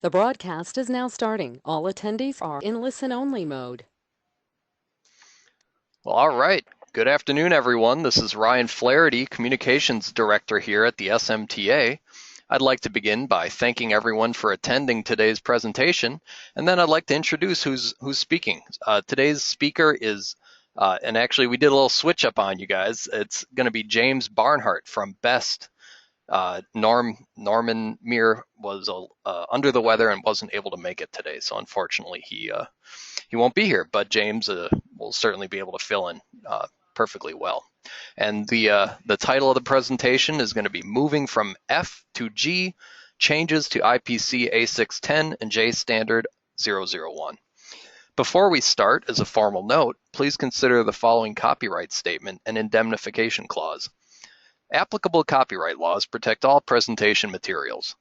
The broadcast is now starting. All attendees are in listen-only mode. Well, all right. Good afternoon, everyone. This is Ryan Flaherty, Communications Director here at the SMTA. I'd like to begin by thanking everyone for attending today's presentation, and then I'd like to introduce who's speaking. Today's speaker is, and actually we did a little switch up on you guys. It's going to be James Barnhart from BEST. Norman Meir was under the weather and wasn't able to make it today, so unfortunately he won't be here. But James will certainly be able to fill in perfectly well. And the title of the presentation is going to be Moving from F to G, Changes to IPC A-610 and J-STD-001. Before we start, as a formal note, please consider the following copyright statement and indemnification clause. Applicable copyright laws protect all presentation materials.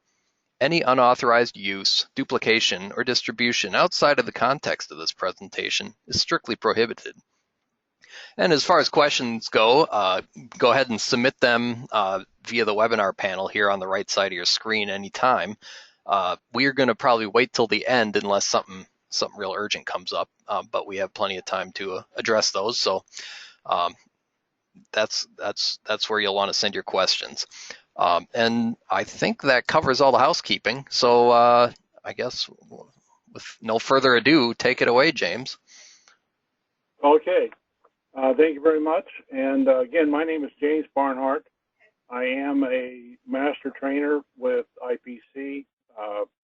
Any unauthorized use, duplication, or distribution outside of the context of this presentation is strictly prohibited. And as far as questions go ahead and submit them via the webinar panel here on the right side of your screen anytime. We're going to probably wait till the end unless something real urgent comes up, but we have plenty of time to address those. So that's where you'll want to send your questions. And I think that covers all the housekeeping. So I guess with no further ado, take it away, James. Okay. Thank you very much. And again, my name is James Barnhart. I am a master trainer with IPC,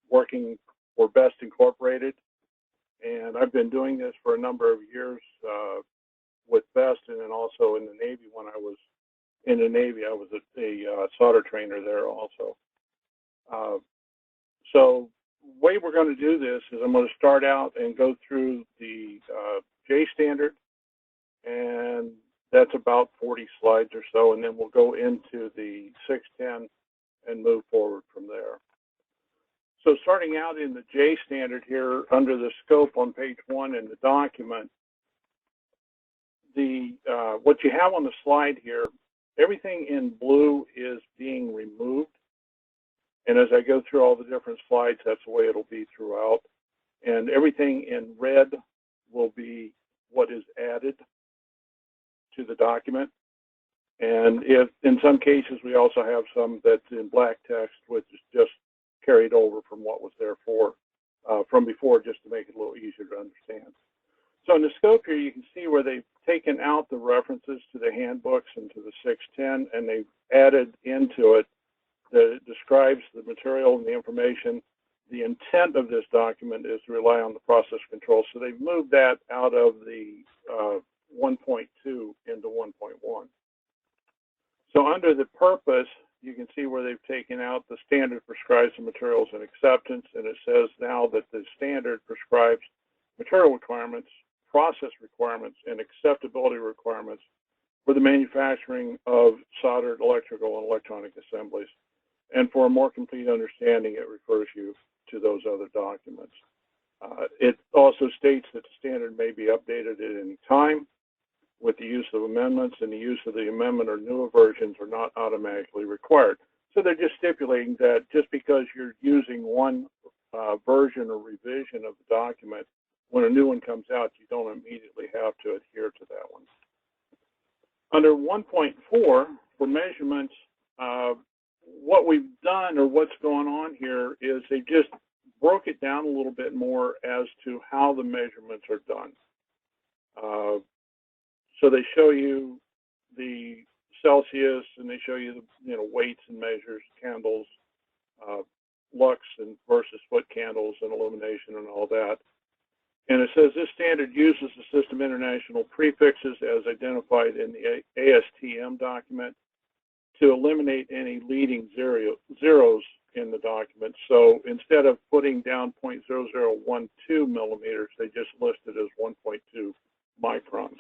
working for BEST Incorporated. And I've been doing this for a number of years with BEST, and then also in the Navy. When I was in the Navy, I was a solder trainer there also. So the way we're going to do this is I'm going to start out and go through the J standard, and that's about 40 slides or so, and then we'll go into the 610 and move forward from there. So starting out in the J standard here under the scope on page 1 in the document, what you have on the slide here, everything in blue is being removed. And as I go through all the different slides, that's the way it'll be throughout. And everything in red will be what is added to the document. And if in some cases we also have some that's in black text, which is just carried over from what was there from before, just to make it a little easier to understand. So in the scope here, you can see where they've taken out the references to the handbooks and to the 610, and they've added into it that it describes the material and the information. The intent of this document is to rely on the process control. So they've moved that out of the 1.2 into 1.1. So under the purpose, you can see where they've taken out the standard prescribes the materials and acceptance, and it says now that the standard prescribes material requirements, process requirements, and acceptability requirements for the manufacturing of soldered electrical and electronic assemblies. And for a more complete understanding, it refers you to those other documents. It also states that the standard may be updated at any time with the use of amendments, and the use of the amendment or newer versions are not automatically required. So they're just stipulating that just because you're using one version or revision of the document, when a new one comes out, you don't immediately have to adhere to that one. Under 1.4, for measurements, what we've done, or what's going on here, is they just broke it down a little bit more as to how the measurements are done. So they show you the Celsius, and they show you the weights and measures, candles, lux and versus foot candles, and illumination and all that. And it says this standard uses the System International prefixes as identified in the ASTM document to eliminate any leading zeros in the document. So instead of putting down 0.0012 millimeters, they just listed as 1.2 microns.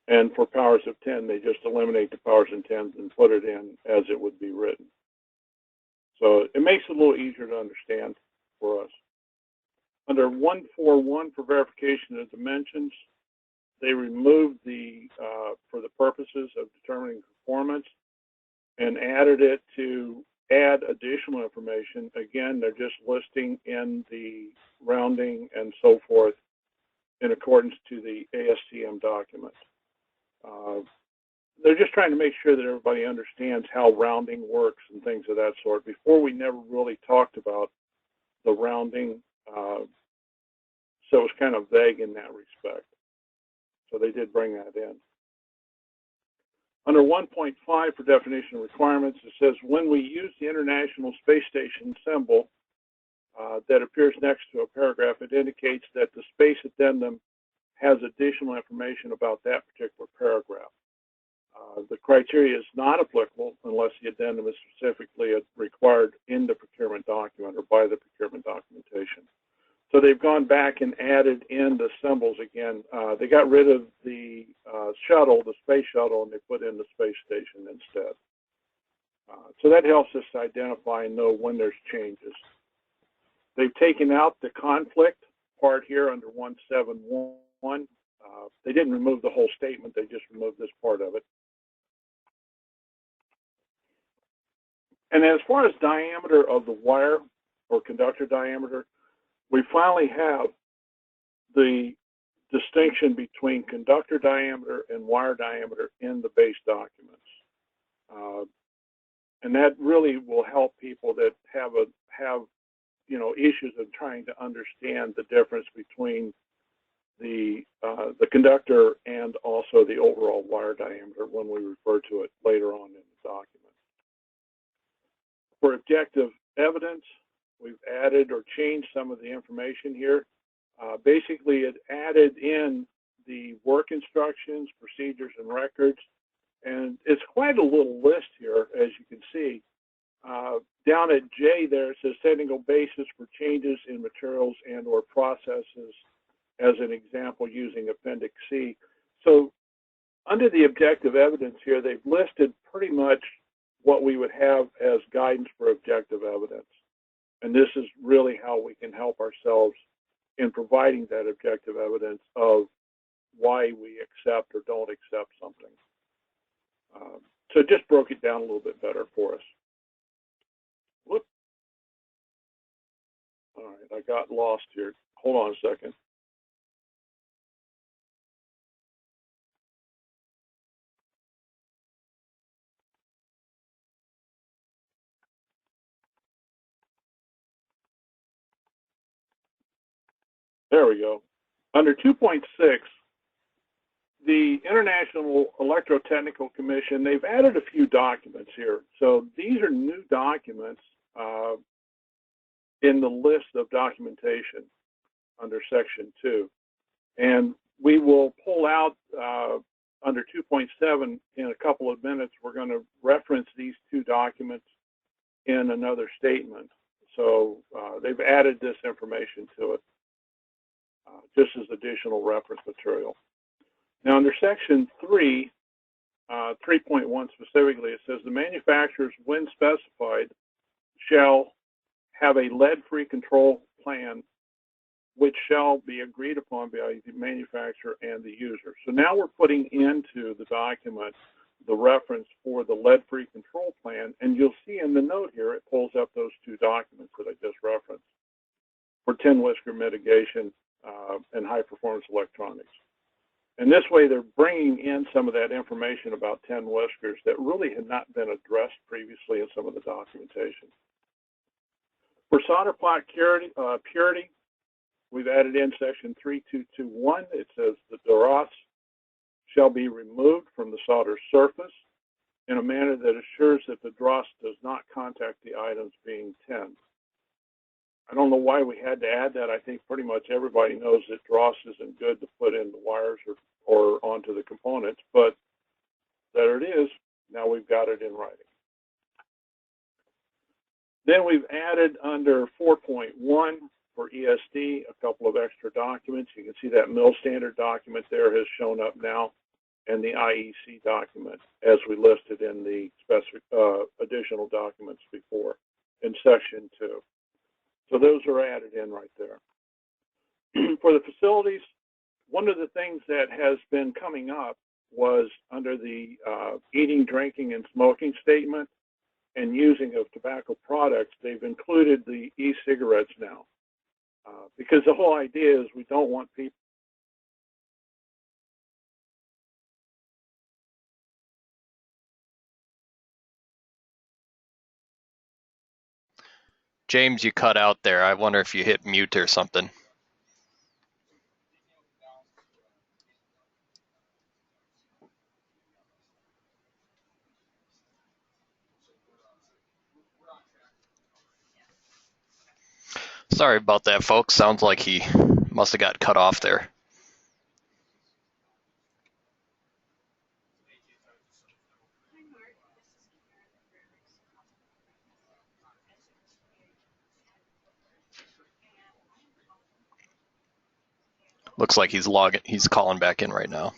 And for powers of 10, they just eliminate the powers of 10s and put it in as it would be written. So it makes it a little easier to understand for us. Under 141 for verification of dimensions, they removed the for the purposes of determining performance and added it to add additional information. Again, they're just listing in the rounding and so forth in accordance to the ASTM document. They're just trying to make sure that everybody understands how rounding works and things of that sort. Before, we never really talked about the rounding, so it was kind of vague in that respect. So they did bring that in. Under 1.5 for definition requirements, it says when we use the International Space Station symbol that appears next to a paragraph, it indicates that the space addendum has additional information about that particular paragraph. The criteria is not applicable unless the addendum is specifically required in the procurement document or by the procurement documentation. So they've gone back and added in the symbols again. They got rid of the shuttle, the space shuttle, and they put in the space station instead. So that helps us identify and know when there's changes. They've taken out the conflict part here under 171. They didn't remove the whole statement, they just removed this part of it. And as far as diameter of the wire or conductor diameter, we finally have the distinction between conductor diameter and wire diameter in the base documents. And that really will help people that have issues of trying to understand the difference between the conductor and also the overall wire diameter when we refer to it later on in the document. For objective evidence, we've added or changed some of the information here. Basically, it added in the work instructions, procedures, and records. And it's quite a little list here, as you can see. Down at J there, it says technical basis for changes in materials and or processes as an example using Appendix C. So under the objective evidence here, they've listed pretty much what we would have as guidance for objective evidence. And this is really how we can help ourselves in providing that objective evidence of why we accept or don't accept something. So it just broke it down a little bit better for us. Whoop. All right, I got lost here. Hold on a second. There we go. Under 2.6, the International Electrotechnical Commission, they've added a few documents here. So these are new documents in the list of documentation under Section 2. And we will pull out under 2.7 in a couple of minutes. We're going to reference these two documents in another statement. So they've added this information to it just as additional reference material. Now under Section 3, 3.1 specifically, it says the manufacturers, when specified, shall have a lead-free control plan which shall be agreed upon by the manufacturer and the user. So now we're putting into the document the reference for the lead-free control plan, and you'll see in the note here, it pulls up those two documents that I just referenced for tin whisker mitigation and high-performance electronics. And this way, they're bringing in some of that information about tin whiskers that really had not been addressed previously in some of the documentation. For solder pot purity, we've added in Section 3221. It says the dross shall be removed from the solder surface in a manner that assures that the dross does not contact the items being tinned. I don't know why we had to add that. I think pretty much everybody knows that dross isn't good to put in the wires or onto the components, but there it is. Now we've got it in writing. Then we've added under 4.1 for ESD a couple of extra documents. You can see that mill standard document there has shown up now, and the IEC document as we listed in the additional documents before in Section 2. So those are added in right there. For the facilities, one of the things that has been coming up was under the eating, drinking, and smoking statement, and using of tobacco products, they've included the e-cigarettes now. Because the whole idea is we don't want people. James, you cut out there. I wonder if you hit mute or something. Sorry about that, folks. Sounds like he must have got cut off there. Looks like he's calling back in right now.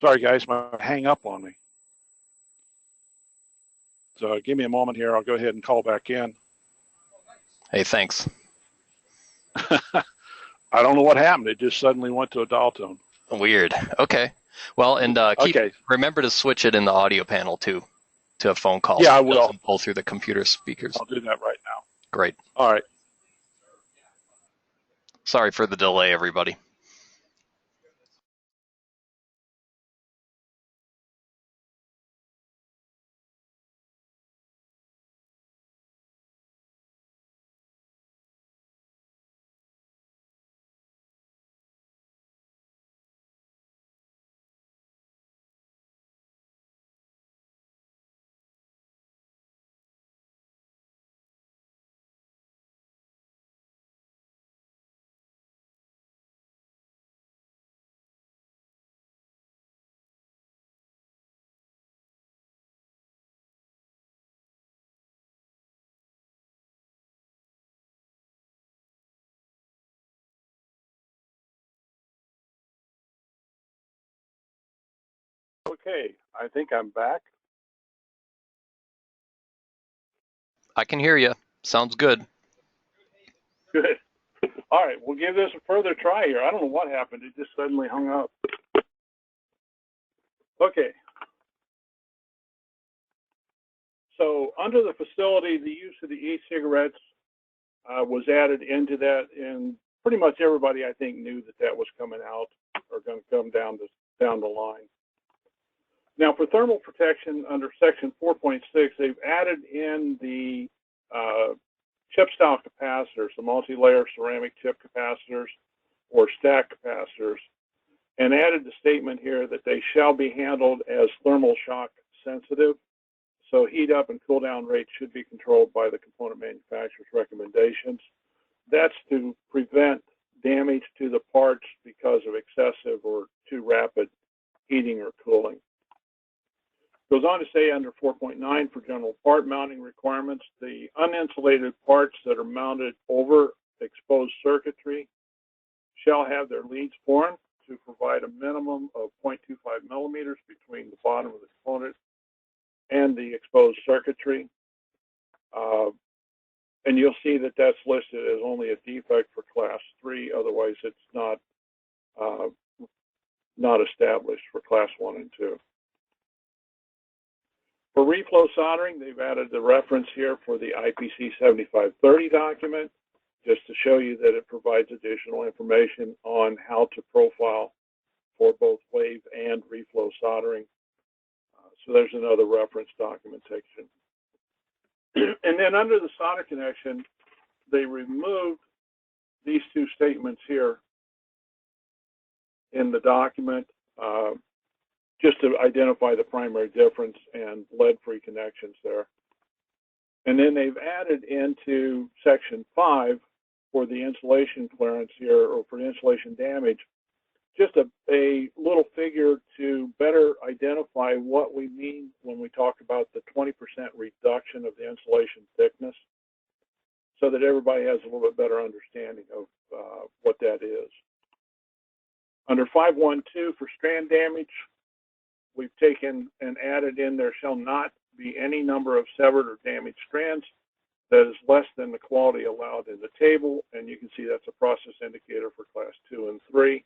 Sorry, guys, might hang up on me. So give me a moment here. I'll go ahead and call back in. Hey, thanks. I don't know what happened. It just suddenly went to a dial tone. Weird. Okay. Well, and remember to switch it in the audio panel too to a phone call. Yeah, so I it will. doesn't pull through the computer speakers. I'll do that right now. Great. All right. Sorry for the delay, everybody. Okay, I think I'm back. I can hear you. Sounds good. Good. All right, we'll give this a further try here. I don't know what happened. It just suddenly hung up. Okay. So under the facility, the use of the e-cigarettes was added into that, and pretty much everybody, I think, knew that that was coming out or going to come down the line. Now, for thermal protection under Section 4.6, they've added in the chip-style capacitors, the multi-layer ceramic chip capacitors or stack capacitors, and added the statement here that they shall be handled as thermal shock sensitive. So heat up and cool down rates should be controlled by the component manufacturer's recommendations. That's to prevent damage to the parts because of excessive or too rapid heating or cooling. Goes on to say under 4.9 for general part mounting requirements, the uninsulated parts that are mounted over exposed circuitry shall have their leads formed to provide a minimum of 0.25 millimeters between the bottom of the component and the exposed circuitry. And you'll see that that's listed as only a defect for class 3. Otherwise, it's not established for class 1 and 2. For reflow soldering, they've added the reference here for the IPC 7530 document, just to show you that it provides additional information on how to profile for both wave and reflow soldering. So there's another reference documentation. And then under the solder connection, they removed these two statements here in the document just to identify the primary difference and lead-free connections there. And then they've added into Section 5 for the insulation clearance here, or for insulation damage, just a little figure to better identify what we mean when we talk about the 20% reduction of the insulation thickness, so that everybody has a little bit better understanding of what that is. Under 512 for strand damage, we've taken and added in there shall not be any number of severed or damaged strands that is less than the quality allowed in the table, and you can see that's a process indicator for class 2 and 3.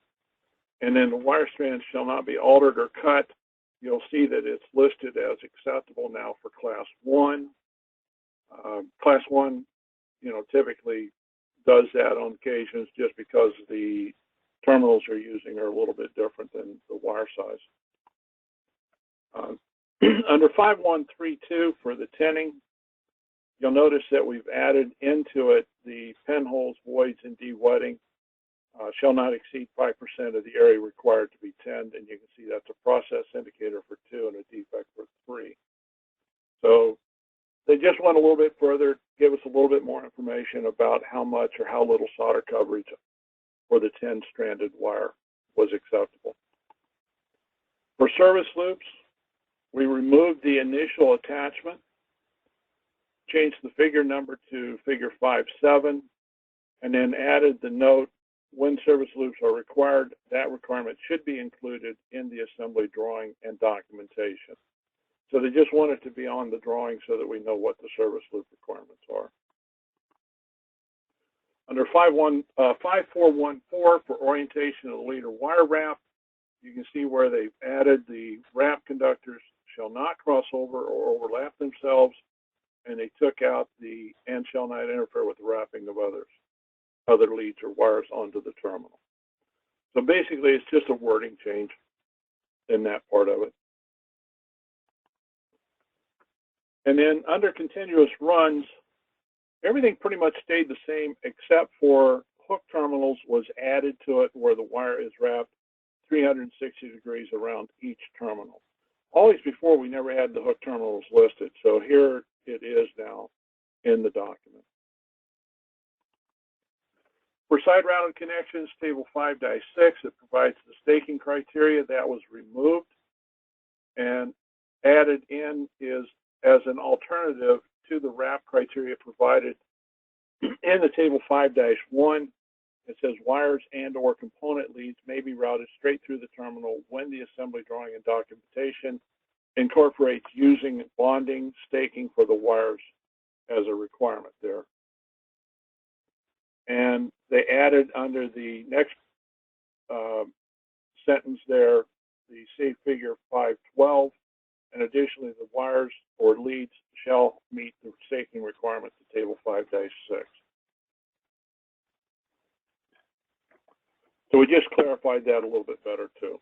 And then the wire strands shall not be altered or cut you'll see that it's listed as acceptable now for Class 1. Class 1, typically does that on occasions just because the terminals you're using are a little bit different than the wire size. Under 5132 for the tinning, you'll notice that we've added into it the pinholes, voids, and de-wetting shall not exceed 5% of the area required to be tinned, and you can see that's a process indicator for 2 and a defect for 3. So they just went a little bit further, give us a little bit more information about how much or how little solder coverage for the 10-stranded wire was acceptable. For service loops, we removed the initial attachment, changed the figure number to figure 5.7, and then added the note, when service loops are required, that requirement should be included in the assembly drawing and documentation. So they just want it to be on the drawing so that we know what the service loop requirements are. Under 5414 for orientation of the leader wire wrap, you can see where they've added the wrap conductors shall not cross over or overlap themselves, and they took out the and shall not interfere with the wrapping of other leads or wires onto the terminal. So basically, it's just a wording change in that part of it. And then under continuous runs, everything pretty much stayed the same except for hook terminals was added to it where the wire is wrapped 360 degrees around each terminal. Always before, we never had the hook terminals listed, so here it is now in the document. For side-routed connections, Table 5-6, it provides the staking criteria that was removed and added in is as an alternative to the wrap criteria provided in the Table 5-1. It says wires and or component leads may be routed straight through the terminal when the assembly drawing and documentation incorporates using bonding, staking for the wires as a requirement there. And they added under the next sentence there, the see figure 512, and additionally the wires or leads shall meet the staking requirements of Table 5-6. So we just clarified that a little bit better too.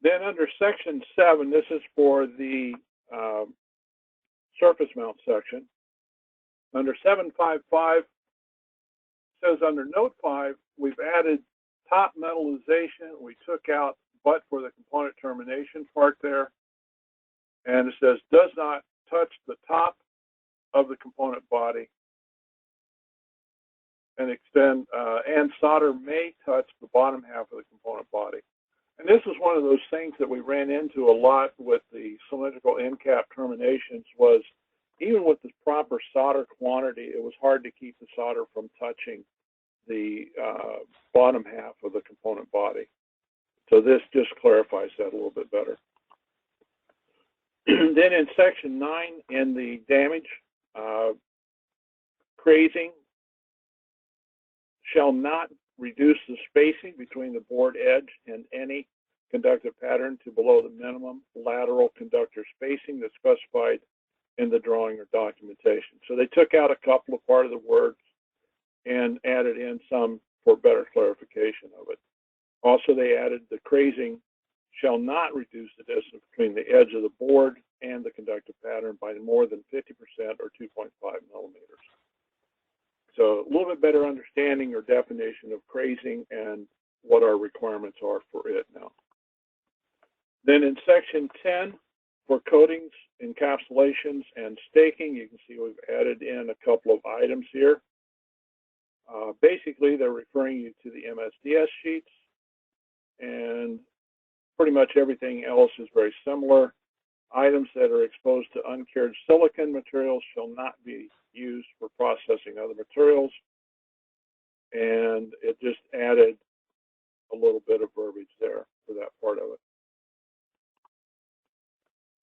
Then under Section 7, this is for the surface mount section. Under 755, says under Note 5, we've added top metallization. We took out but for the component termination part there. And it says does not touch the top of the component body and extend, and solder may touch the bottom half of the component body. And this is one of those things that we ran into a lot with the cylindrical end cap terminations was even with the proper solder quantity, it was hard to keep the solder from touching the bottom half of the component body. So this just clarifies that a little bit better. Then in Section 9, in the damage, crazing shall not reduce the spacing between the board edge and any conductive pattern to below the minimum lateral conductor spacing that's specified in the drawing or documentation. So they took out a couple of part of the words and added in some for better clarification of it. Also, they added the crazing shall not reduce the distance between the edge of the board and the conductive pattern by more than 50% or 2.5 millimeters. So a little bit better understanding or definition of crazing and what our requirements are for it now. Then in Section 10, for coatings, encapsulations, and staking, you can see we've added in a couple of items here. Basically, they're referring you to the MSDS sheets, and pretty much everything else is very similar. Items that are exposed to uncured silicon materials shall not be used for processing other materials. And it just added a little bit of verbiage there for that part of it.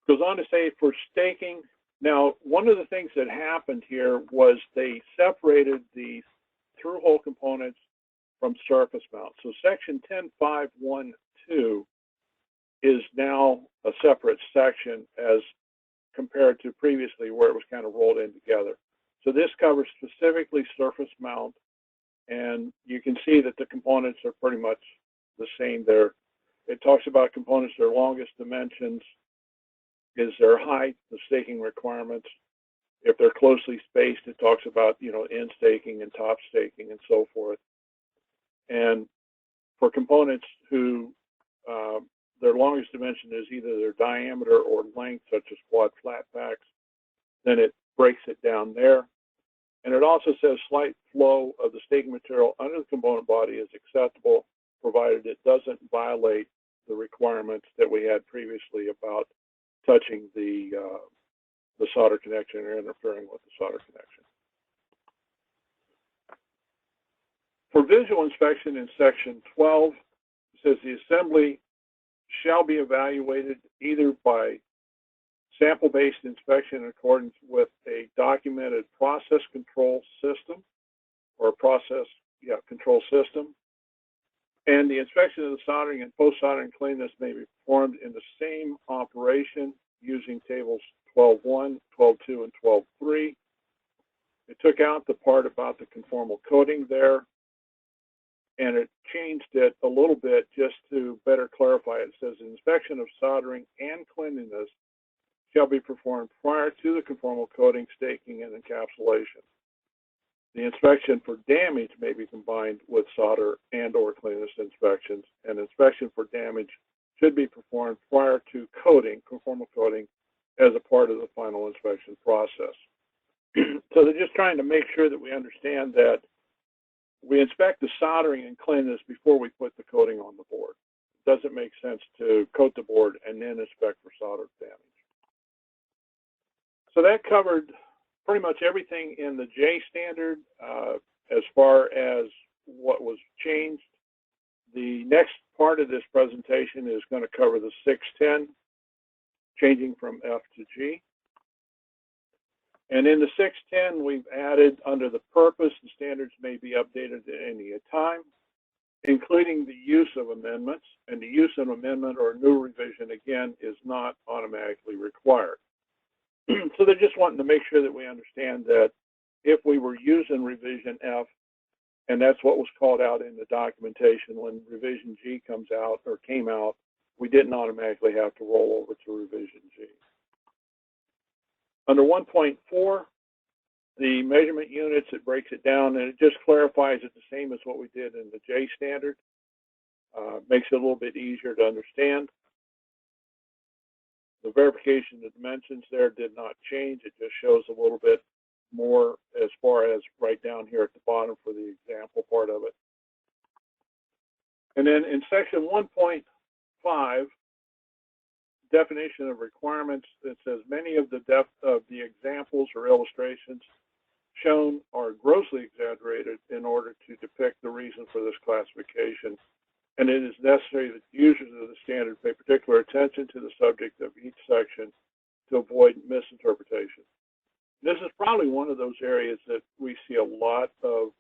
Goes on to say for staking, now one of the things that happened here was they separated the through-hole components from surface mount. So Section 10.5.1.2 is now a separate section as compared to previously where it was kind of rolled in together. So this covers specifically surface mount, and you can see that the components are pretty much the same there. It talks about components, their longest dimensions is their height, the staking requirements. If they're closely spaced, it talks about, end staking and top staking and so forth. And for components who their longest dimension is either their diameter or length, such as quad flat packs, then it breaks it down there. And it also says slight flow of the staking material under the component body is acceptable, provided it doesn't violate the requirements that we had previously about touching the solder connection or interfering with the solder connection. For visual inspection in section 12, it says the assembly shall be evaluated either by sample-based inspection in accordance with a documented process control system or control system. And the inspection of the soldering and post-soldering cleanness may be performed in the same operation using tables 12.1, 12.2, and 12.3. It took out the part about the conformal coating there, and it changed it a little bit just to better clarify it. It says inspection of soldering and cleanliness shall be performed prior to the conformal coating, staking, and encapsulation. The inspection for damage may be combined with solder and or cleanliness inspections, and inspection for damage should be performed prior to coating, conformal coating, as a part of the final inspection process. So they're just trying to make sure that we understand that we inspect the soldering and cleanliness before we put the coating on the board. It doesn't make sense to coat the board and then inspect for solder damage. So that covered pretty much everything in the J standard as far as what was changed. The next part of this presentation is going to cover the 610, changing from F to G. And in the 610, we've added under the purpose, the standards may be updated at any time, including the use of amendments. And the use of amendment or new revision, again, is not automatically required. So they're just wanting to make sure that we understand that if we were using revision F, and that's what was called out in the documentation, when revision G comes out or came out, we didn't automatically have to roll over to revision G. Under 1.4, the measurement units, it breaks it down, and it just clarifies it the same as what we did in the J standard. Makes it a little bit easier to understand. The verification of dimensions there did not change. It just shows a little bit more as far as right down here at the bottom for the example part of it. And then in section 1.5, definition of requirements, it says many of the examples or illustrations shown are grossly exaggerated in order to depict the reason for this classification, and it is necessary that users of the standard pay particular attention to the subject of each section to avoid misinterpretation. This is probably one of those areas that we see a lot of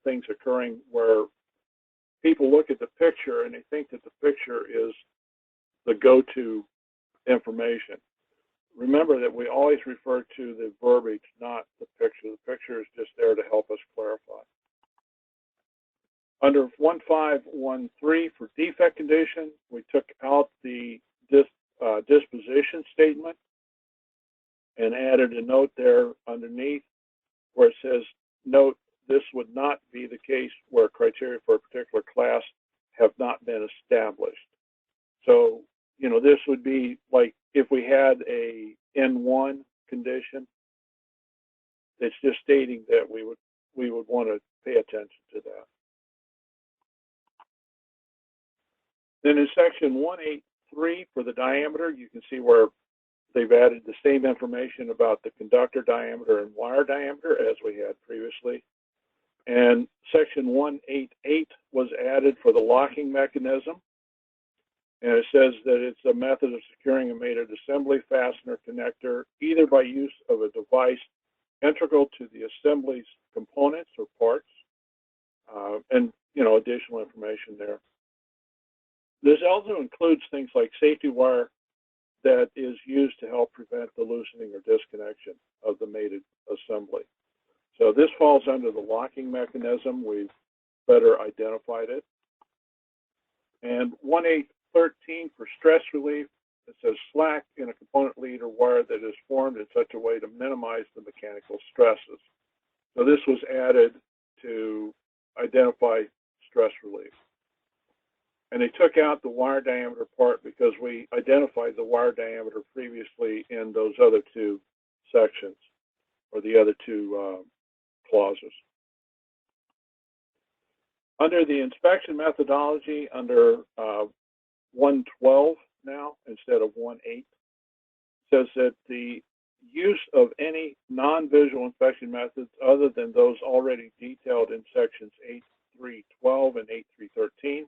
things occurring where people look at the picture and they think that the picture is the go-to information. Remember that we always refer to the verbiage, not the picture. The picture is just there to help us clarify. Under 1513 for defect condition, we took out the disposition statement and added a note there underneath where it says, note, this would not be the case where criteria for a particular class have not been established. So, this would be like if we had a N1 condition, it's just stating that we would want to pay attention to that. Then in section 183 for the diameter, you can see where they've added the same information about the conductor diameter and wire diameter as we had previously. And section 188 was added for the locking mechanism. And it says that it's a method of securing a mated assembly fastener connector, either by use of a device integral to the assembly's components or parts, and additional information there. This also includes things like safety wire that is used to help prevent the loosening or disconnection of the mated assembly. So this falls under the locking mechanism. We've better identified it. And 1A13 for stress relief, it says slack in a component lead or wire that is formed in such a way to minimize the mechanical stresses. So this was added to identify stress relief. And they took out the wire diameter part because we identified the wire diameter previously in those other two sections, or the other two clauses. Under the inspection methodology, under 112 now instead of 18, says that the use of any non-visual inspection methods other than those already detailed in sections 8312 and 8313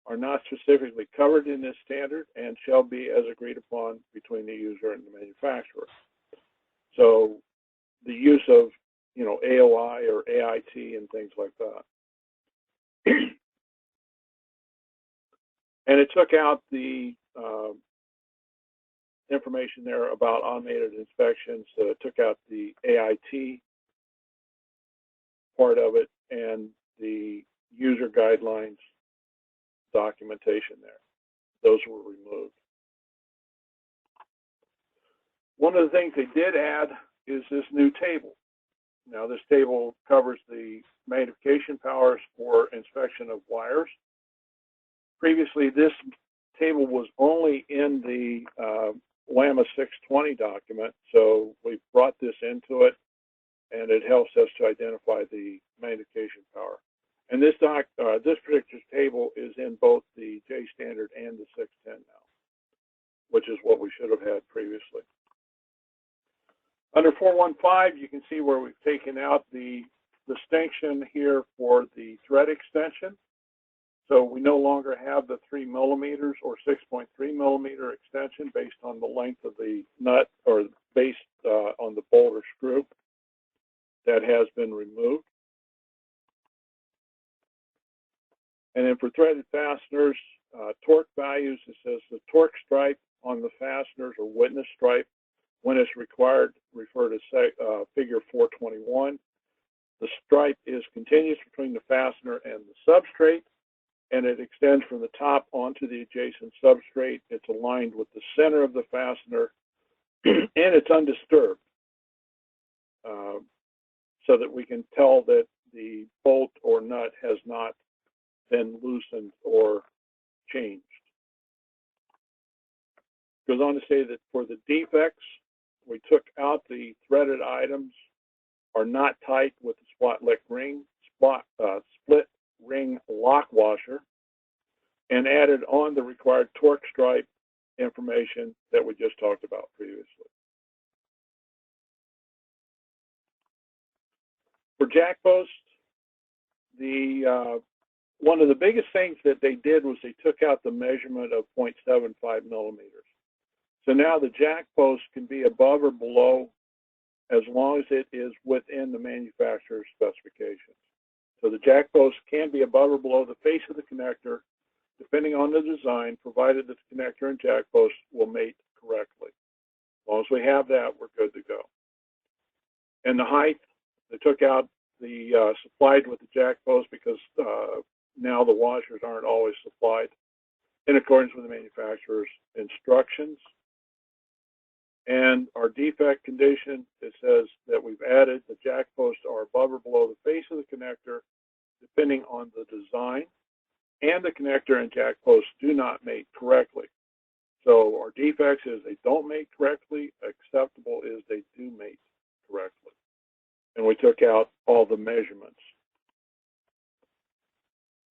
are not specifically covered in this standard and shall be as agreed upon between the user and the manufacturer. So the use of, AOI or AIT and things like that. And it took out the information there about automated inspections. So it took out the AIT part of it and the user guidelines documentation there. Those were removed. One of the things they did add is this new table. Now this table covers the magnification powers for inspection of wires. Previously, this table was only in the WAMA 620 document, so we brought this into it, and it helps us to identify the magnification power. And this particular table is in both the J standard and the 610 now, which is what we should have had previously. Under 415, you can see where we've taken out the distinction here for the thread extension. So we no longer have the 3 millimeters or 6.3 millimeter extension based on the length of the nut or based on the bolt or screw. That has been removed. And then for threaded fasteners, torque values, it says the torque stripe on the fasteners or witness stripe, when it's required, refer to figure 421. The stripe is continuous between the fastener and the substrate, and it extends from the top onto the adjacent substrate. It's aligned with the center of the fastener, and it's undisturbed, so that we can tell that the bolt or nut has not been loosened or changed. Goes on to say that for the defects, we took out the threaded items are not tight with the split ring lock washer, and added on the required torque stripe information that we just talked about previously. For jack posts, one of the biggest things that they did was they took out the measurement of 0.75 millimeters. So now the jack post can be above or below as long as it is within the manufacturer's specifications. So the jack post can be above or below the face of the connector, depending on the design, provided that the connector and jack post will mate correctly. As long as we have that, we're good to go. And the height, they took out the supplied with the jack post because now the washers aren't always supplied in accordance with the manufacturer's instructions. And our defect condition, it says that we've added the jack posts are above or below the face of the connector, depending on the design, and the connector and jack posts do not mate correctly. So our defects is they don't mate correctly, acceptable is they do mate correctly. And we took out all the measurements.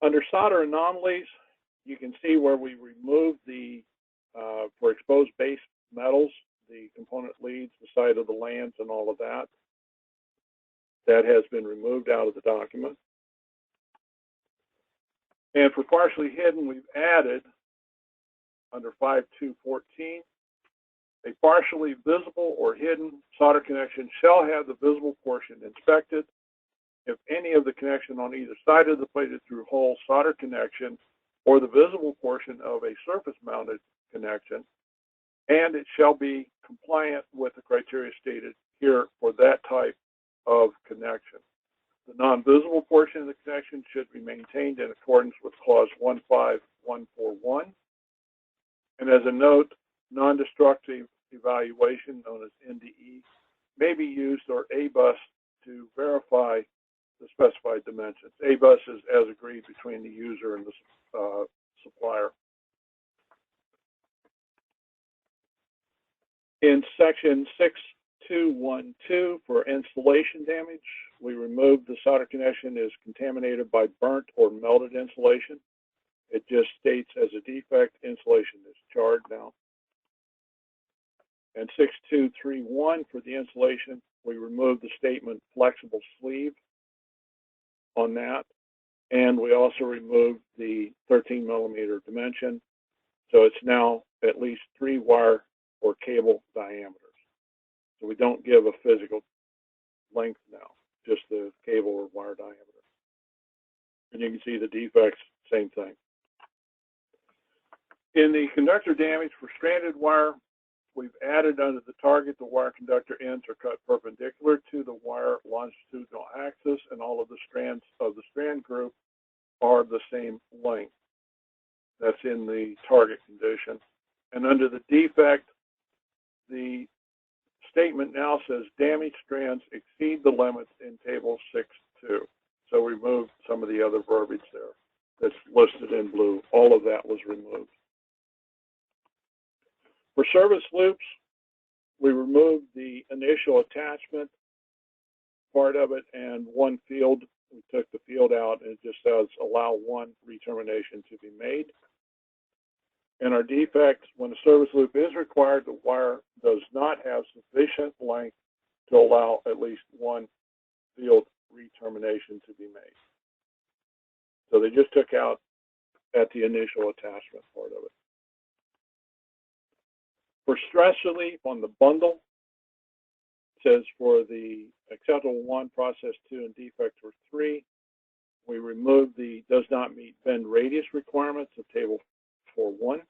Under solder anomalies, you can see where we removed the, for exposed base metals, the component leads, the side of the lands, and all of that. That has been removed out of the document. And for partially hidden, we've added, under 5214, a partially visible or hidden solder connection shall have the visible portion inspected. If any of the connection on either side of the plated through hole solder connection or the visible portion of a surface-mounted connection, and it shall be compliant with the criteria stated here for that type of connection. The non-visible portion of the connection should be maintained in accordance with clause 15141. And as a note, non-destructive evaluation, known as NDE, may be used, or A-bus, to verify the specified dimensions. A-bus is as agreed between the user and the supplier. In section 6212 for installation damage, we removed the solder connection is contaminated by burnt or melted insulation. It just states as a defect, insulation is charred now. And 6231 for the insulation, we removed the statement flexible sleeve on that. And we also removed the 13 millimeter dimension. So it's now at least 3 wire or cable diameters. So we don't give a physical length now, just the cable or wire diameter. And you can see the defects, same thing. In the conductor damage for stranded wire, we've added under the target the wire conductor ends are cut perpendicular to the wire longitudinal axis, and all of the strands of the strand group are the same length. That's in the target condition. And under the defect, the statement now says damaged strands exceed the limits in table 6.2. So we removed some of the other verbiage there that's listed in blue. All of that was removed. For service loops, we removed the initial attachment part of it and one field. We took the field out, and it just says allow one retermination to be made. And our defects, when a service loop is required, the wire does not have sufficient length to allow at least one field retermination to be made. So they just took out at the initial attachment part of it. For stress relief on the bundle, it says for the acceptable 1, process 2, and defect for 3, we removed the does not meet bend radius requirements of table 4.1.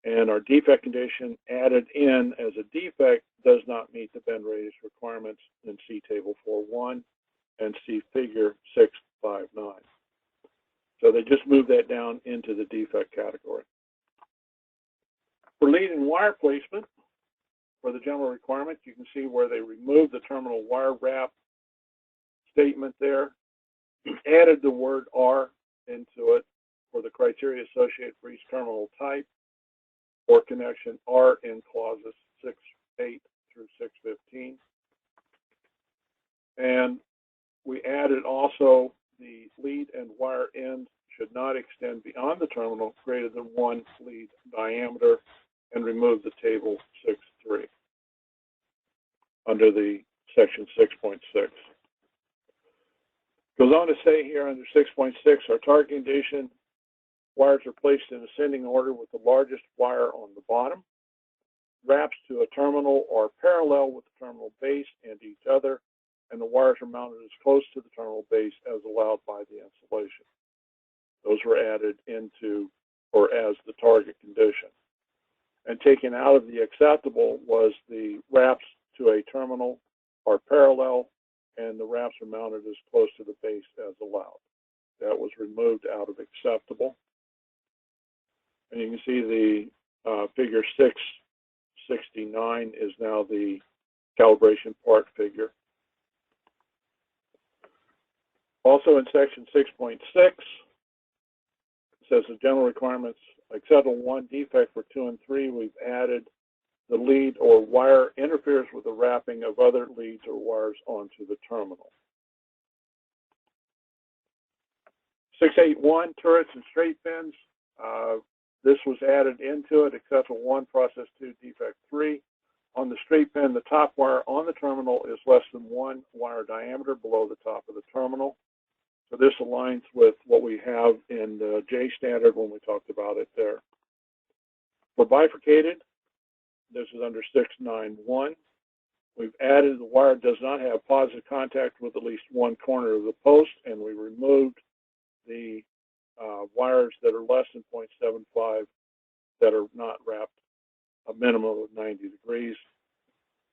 And our defect condition added in as a defect does not meet the bend radius requirements in C table 4.1 and see figure 659. So they just moved that down into the defect category. For lead and wire placement, for the general requirements, you can see where they removed the terminal wire wrap statement there, added the word R into it for the criteria associated for each terminal type or connection are in clauses 6.8 through 6.15. And we added also the lead and wire ends should not extend beyond the terminal greater than 1 lead diameter, and remove the table 6.3 under the section 6.6. Goes on to say here under 6.6, our target condition, wires are placed in ascending order with the largest wire on the bottom. Wraps to a terminal are parallel with the terminal base and each other, and the wires are mounted as close to the terminal base as allowed by the installation. Those were added into or as the target condition. And taken out of the acceptable was the wraps to a terminal are parallel, and the wraps are mounted as close to the base as allowed. That was removed out of acceptable. And you can see the figure 669 is now the calibration part figure. Also in section 6.6, it says the general requirements, acceptable 1, defect for 2 and 3, we've added the lead or wire interferes with the wrapping of other leads or wires onto the terminal. 681, turrets and straight pins. This was added into it, acceptable 1, process 2, defect 3. On the straight pin, the top wire on the terminal is less than 1 wire diameter below the top of the terminal. So this aligns with what we have in the J standard when we talked about it there. For bifurcated, this is under 691. We've added the wire does not have positive contact with at least one corner of the post, and we removed the wires that are less than 0.75 that are not wrapped a minimum of 90 degrees.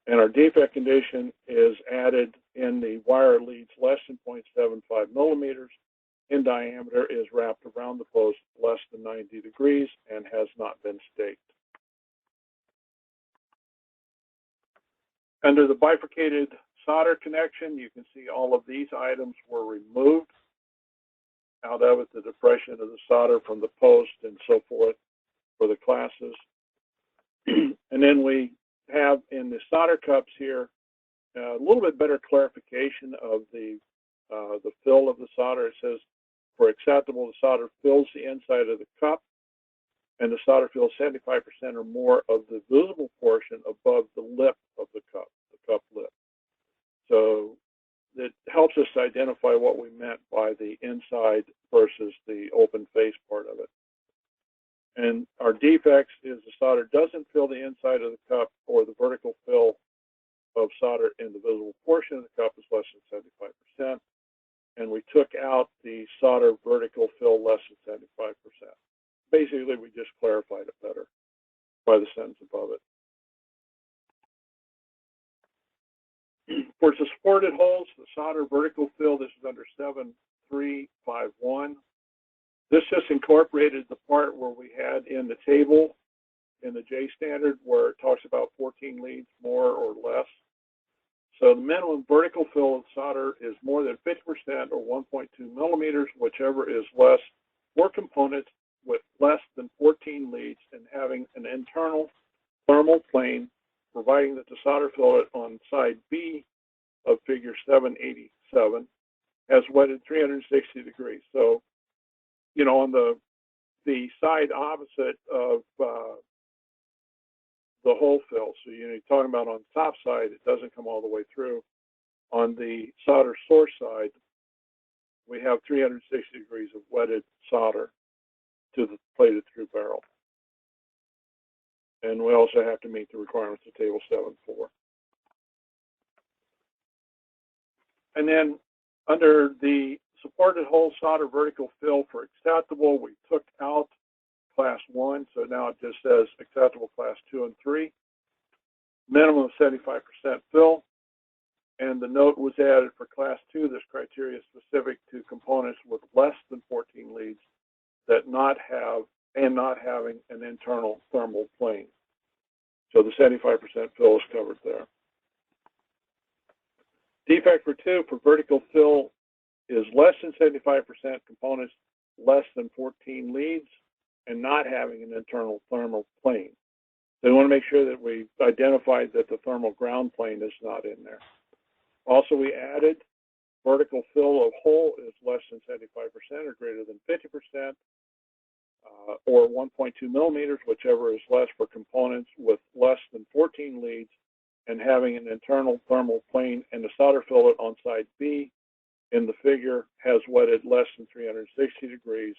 And our defect condition is added in the wire leads less than 0.75 millimeters in diameter, is wrapped around the post less than 90 degrees, and has not been staked. Under the bifurcated solder connection, you can see all of these items were removed out of it, the depression of the solder from the post and so forth for the classes. And then we have in the solder cups here a little bit better clarification of the fill of the solder. It says, for acceptable, the solder fills the inside of the cup, and the solder fills 75% or more of the visible portion above the lip of the cup lip. So it helps us identify what we meant by the inside versus the open face part of it. And our defects is the solder doesn't fill the inside of the cup, or the vertical fill of solder in the visible portion of the cup is less than 75%. And we took out the solder vertical fill less than 75%. Basically, we just clarified it better by the sentence above it. For the supported holes, the solder vertical fill, this is under 7351. This just incorporated the part where we had in the table in the J standard where it talks about 14 leads more or less. So the minimum vertical fill of solder is more than 50% or 1.2 millimeters, whichever is less, for components with less than 14 leads and having an internal thermal plane, providing that the solder fillet on side B of figure 787 has wetted 360 degrees. So, you know, on the side opposite of the hole fill, so you're talking about on the top side, it doesn't come all the way through. On the solder source side, we have 360 degrees of wetted solder to the plated through barrel. And we also have to meet the requirements of table 7.4. And then under the supported hole solder vertical fill for acceptable, we took out class 1, so now it just says acceptable class 2 and 3. Minimum of 75% fill. And the note was added for class 2. This criteria is specific to components with less than 14 leads that not having an internal thermal plane. So the 75% fill is covered there. Defect for 2 for vertical fill is less than 75% components less than 14 leads and not having an internal thermal plane. So we want to make sure that we identified that the thermal ground plane is not in there. Also, we added vertical fill of hole is less than 75% or greater than 50%, or 1.2 millimeters, whichever is less, for components with less than 14 leads and having an internal thermal plane, and the solder fillet on side B in the figure has wetted less than 360 degrees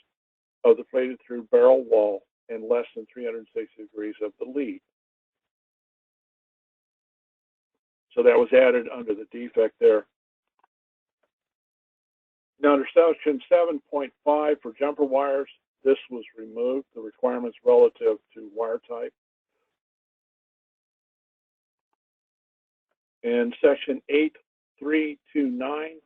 of the plated through barrel wall and less than 360 degrees of the lead. So that was added under the defect there. Now under section 7.5 for jumper wires, this was removed, the requirements relative to wire type. In section 8.329,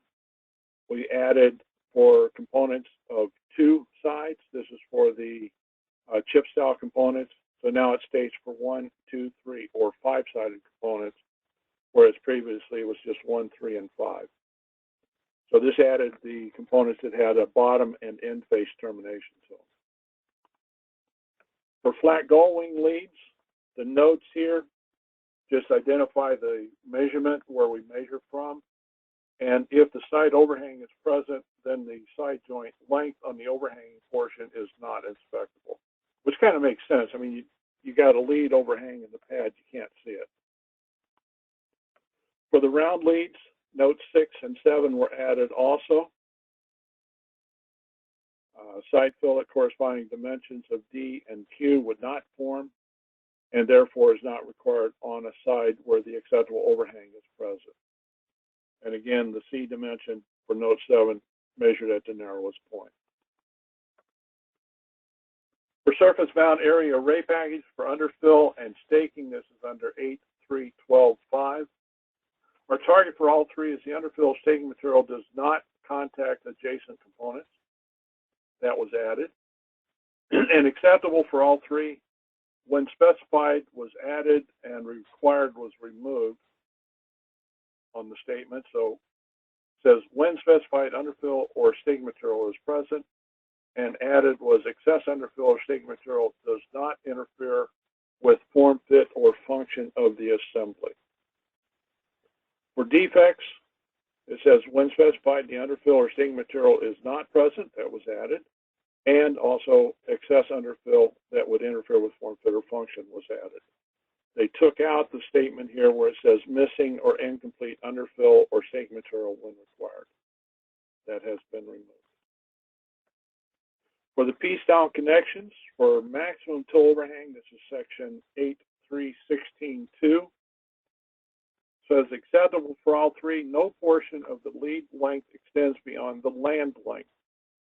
we added for components of 2 sides. This is for the chip style components. So now it states for 1, 2, 3, or 5-sided components, whereas previously it was just 1, 3, and 5. So this added the components that had a bottom and end face termination zone. For flat gull wing leads, the notes here just identify the measurement where we measure from. And if the side overhang is present, then the side joint length on the overhanging portion is not inspectable, which kind of makes sense. I mean, you got a lead overhang in the pad, you can't see it. For the round leads, notes 6 and 7 were added also. Side fillet corresponding dimensions of D and Q would not form, and therefore is not required on a side where the acceptable overhang is present. And again, the C dimension for note 7 measured at the narrowest point. For surface mount area array package for underfill and staking, this is under 8.3.12.5. Our target for all three is the underfill staking material does not contact adjacent components. That was added. And acceptable for all three, when specified was added and required was removed on the statement. So it says when specified underfill or staking material is present, and added was excess underfill or staking material does not interfere with form, fit, or function of the assembly. For defects, it says when specified the underfill or staking material is not present, that was added, and also excess underfill that would interfere with form, fit, or function was added. They took out the statement here where it says missing or incomplete underfill or staking material when required. That has been removed. For the P-style connections, for maximum tow overhang, this is section 8.3.16.2. Says acceptable for all three, no portion of the lead length extends beyond the land length.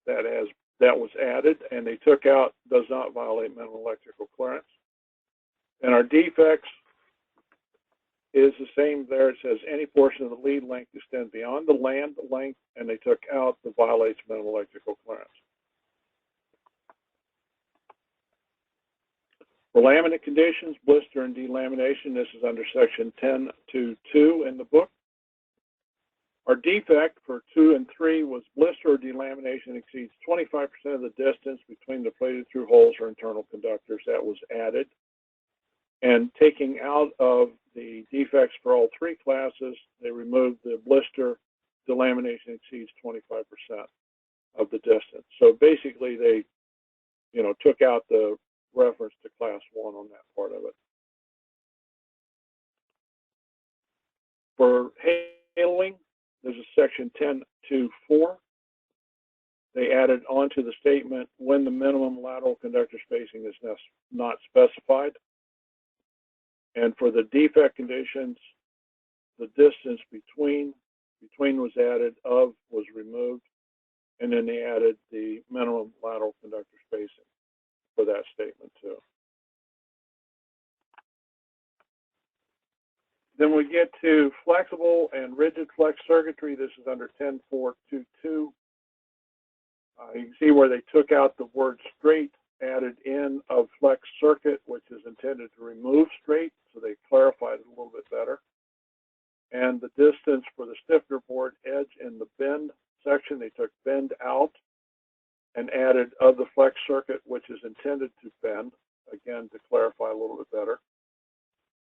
That was added, and they took out does not violate minimum electrical clearance. And our defects is the same there. It says any portion of the lead length extends beyond the land length, and they took out the violates minimum electrical clearance. For laminate conditions, blister and delamination, this is under section 10.2.2 in the book. Our defect for 2 and 3 was blister or delamination exceeds 25% of the distance between the plated through holes or internal conductors. That was added. And taking out of the defects for all three classes, they removed the blister delamination exceeds 25% of the distance. So basically they, took out the reference to class 1 on that part of it. For haloing, this is section 10.2.4. They added onto the statement when the minimum lateral conductor spacing is not specified. And for the defect conditions, the distance between was added, of was removed, and then they added the minimum lateral conductor spacing for that statement too. Then we get to flexible and rigid flex circuitry. This is under 10.4.2.2. You can see where they took out the word straight, added in of flex circuit, which is intended to remove straight, so they clarified it a little bit better. And the distance for the stiffener board edge in the bend section, they took bend out and added of the flex circuit, which is intended to bend, again, to clarify a little bit better.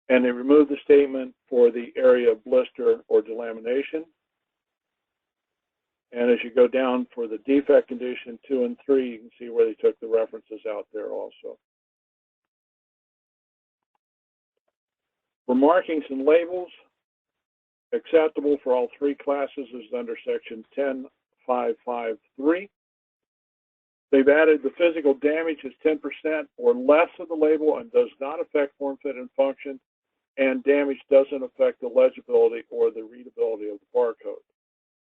And they removed the statement for the area of blister or delamination. And as you go down for the defect condition 2 and 3, you can see where they took the references out there also. For markings and labels, acceptable for all three classes is under section 10.5.5.3. They've added the physical damage is 10% or less of the label and does not affect form, fit, and function, and damage doesn't affect the legibility or the readability of the barcode.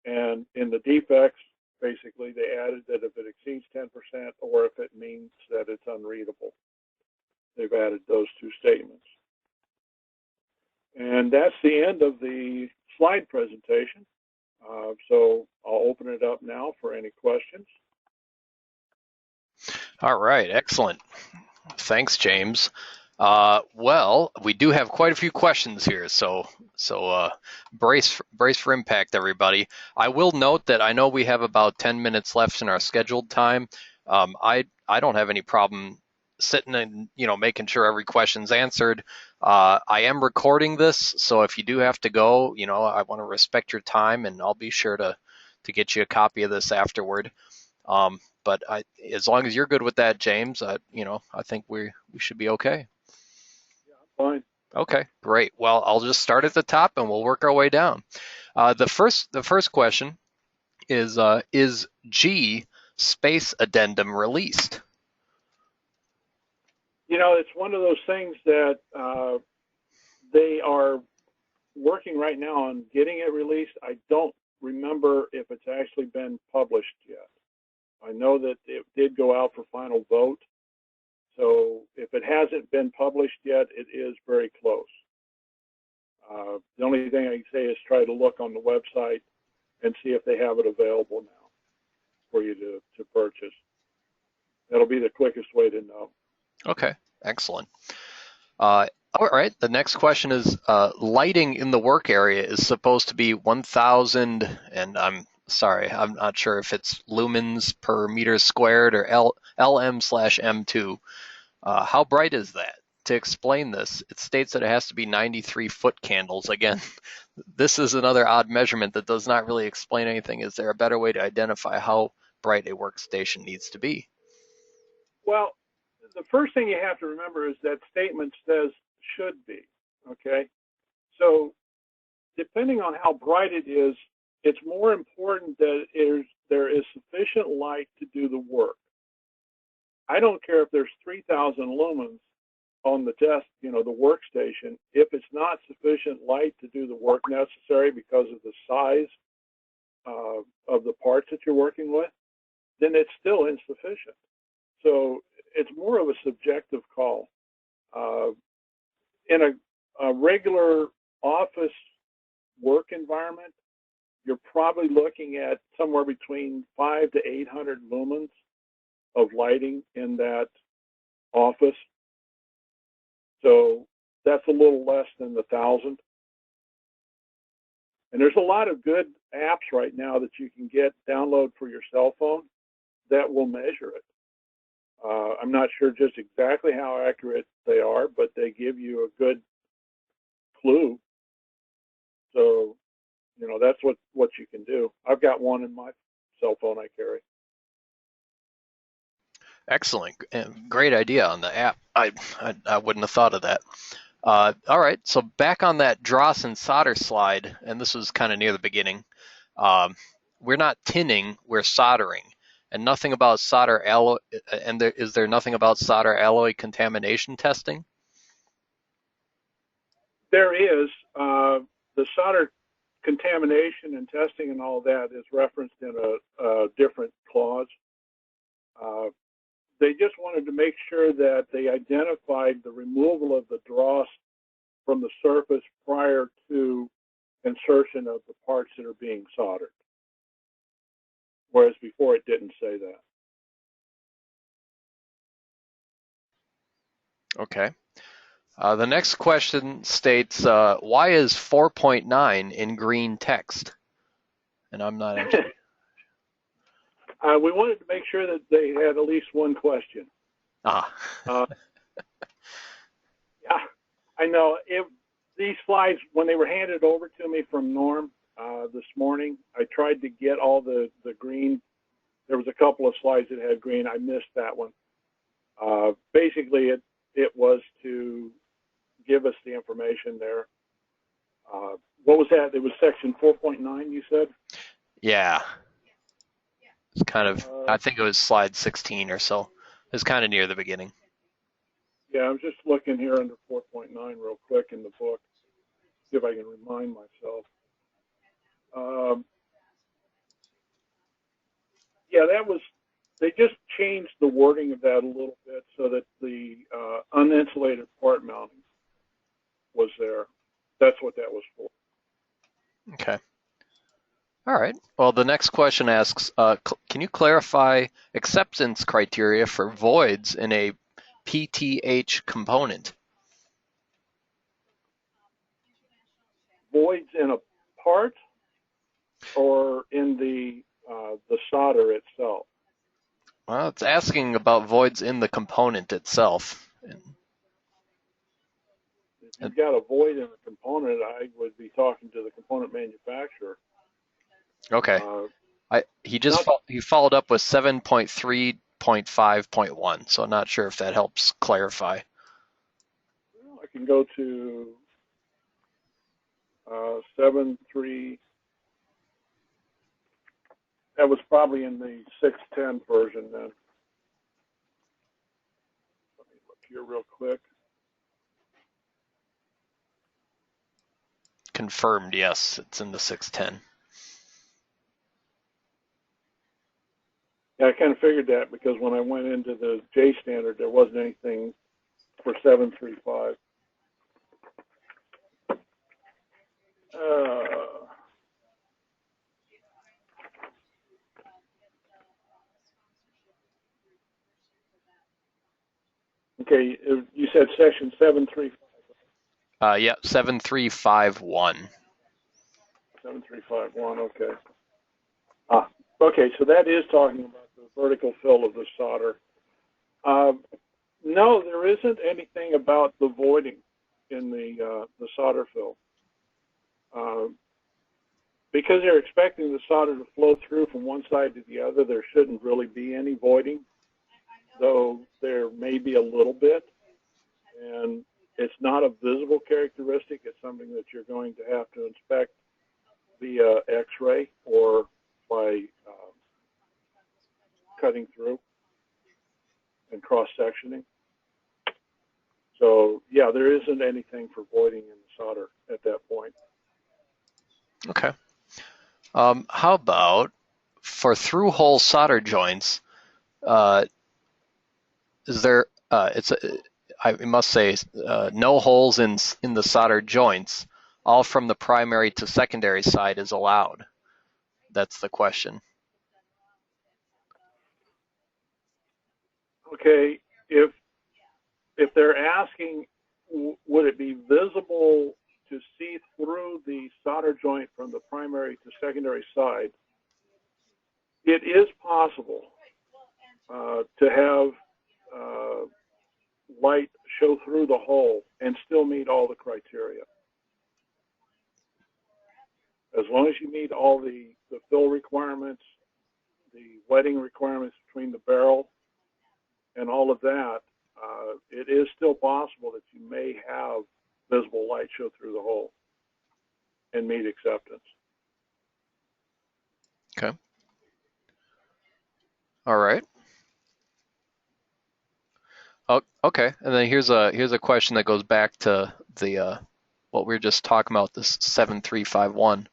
And in the defects, basically, they added that if it exceeds 10% or if it means that it's unreadable. They've added those two statements. And that's the end of the slide presentation. So I'll open it up now for any questions. All right, excellent. Thanks, James. Well, we do have quite a few questions here, so brace for impact, everybody. I will note that I know we have about 10 minutes left in our scheduled time. I don't have any problem sitting and making sure every question's answered. I am recording this, so if you do have to go, I want to respect your time, and I'll be sure to get you a copy of this afterward. But as long as you're good with that, James, I think we should be okay. Yeah, I'm fine. Okay, great. Well, I'll just start at the top and we'll work our way down. The first question is G space addendum released? It's one of those things that they are working right now on getting it released. I don't remember if it's actually been published yet. I know that it did go out for final vote, So if it hasn't been published yet, it is very close. The only thing I can say is try to look on the website and see if they have it available now for you to purchase. That'll be the quickest way to know. Okay, excellent. All right, the next question is, lighting in the work area is supposed to be 1,000, and I'm sorry, I'm not sure if it's lumens per meter squared or LM/M2. How bright is that? To explain this, it states that it has to be 93 foot candles. Again, this is another odd measurement that does not really explain anything. Is there a better way to identify how bright a workstation needs to be? Well, the first thing you have to remember is that statement says should be, okay? So depending on how bright it is, it's more important that there is sufficient light to do the work. I don't care if there's 3,000 lumens on the desk, the workstation. If it's not sufficient light to do the work necessary because of the size of the parts that you're working with, then it's still insufficient. So it's more of a subjective call. In a regular office work environment, you're probably looking at somewhere between 500 to 800 lumens of lighting in that office. So that's a little less than the 1,000. And there's a lot of good apps right now that you can download for your cell phone that will measure it. I'm not sure just exactly how accurate they are, but they give you a good clue. So, that's what you can do. I've got one in my cell phone I carry. Excellent. Great idea on the app. I wouldn't have thought of that. All right, so back on that dross and solder slide, and this was kind of near the beginning. We're not tinning, we're soldering. And nothing about solder alloy, and is there nothing about solder alloy contamination testing? There is. The solder contamination and testing and all that is referenced in a different clause. They just wanted to make sure that they identified the removal of the dross from the surface prior to insertion of the parts that are being soldered, whereas before it didn't say that. Okay. The next question states, why is 4.9 in green text? And I'm not actually... We wanted to make sure that they had at least one question. Yeah, I know. These slides, when they were handed over to me from Norm this morning, I tried to get all the green. There was a couple of slides that had green. I missed that one. Basically, it was to give us the information there. What was that? It was section 4.9, you said? Yeah. It's kind of, I think it was slide 16 or so. It's kind of near the beginning. Yeah, I'm just looking here under 4.9 real quick in the book, see if I can remind myself. Yeah, they just changed the wording of that a little bit so that the uninsulated part mounting was there. That's what that was for. Okay. All right. Well, the next question asks, can you clarify acceptance criteria for voids in a PTH component? Voids in a part or in the solder itself? Well, it's asking about voids in the component itself. If you've got a void in a component, I would be talking to the component manufacturer. Okay. He followed up with 7.3.5.1, so I'm not sure if that helps clarify. Well, I can go to 7.3. That was probably in the 610 version then. Let me look here real quick. Confirmed, yes, it's in the 610. Yeah, I kind of figured that because when I went into the J standard, there wasn't anything for 735. Okay, you said section 735. Yeah, 7351. 7351, okay. Okay, so that is talking about the vertical fill of the solder. No, there isn't anything about the voiding in the solder fill. Because they're expecting the solder to flow through from one side to the other, there shouldn't really be any voiding, though there may be a little bit. And it's not a visible characteristic. It's something that you're going to have to inspect via X-ray or by cutting through and cross-sectioning. So, yeah, there isn't anything for voiding in the solder at that point. Okay. How about for through-hole solder joints? Is there? I must say, no holes in the solder joints. All from the primary to secondary side is allowed. That's the question. Okay, if they're asking, would it be visible to see through the solder joint from the primary to secondary side? It is possible to have light show through the hole and still meet all the criteria. As long as you meet all the fill requirements, the wetting requirements between the barrel, and all of that, it is still possible that you may have visible light show through the hole and meet acceptance. Okay. All right. Oh, okay. And then here's a question that goes back to the what we were just talking about, this 7351.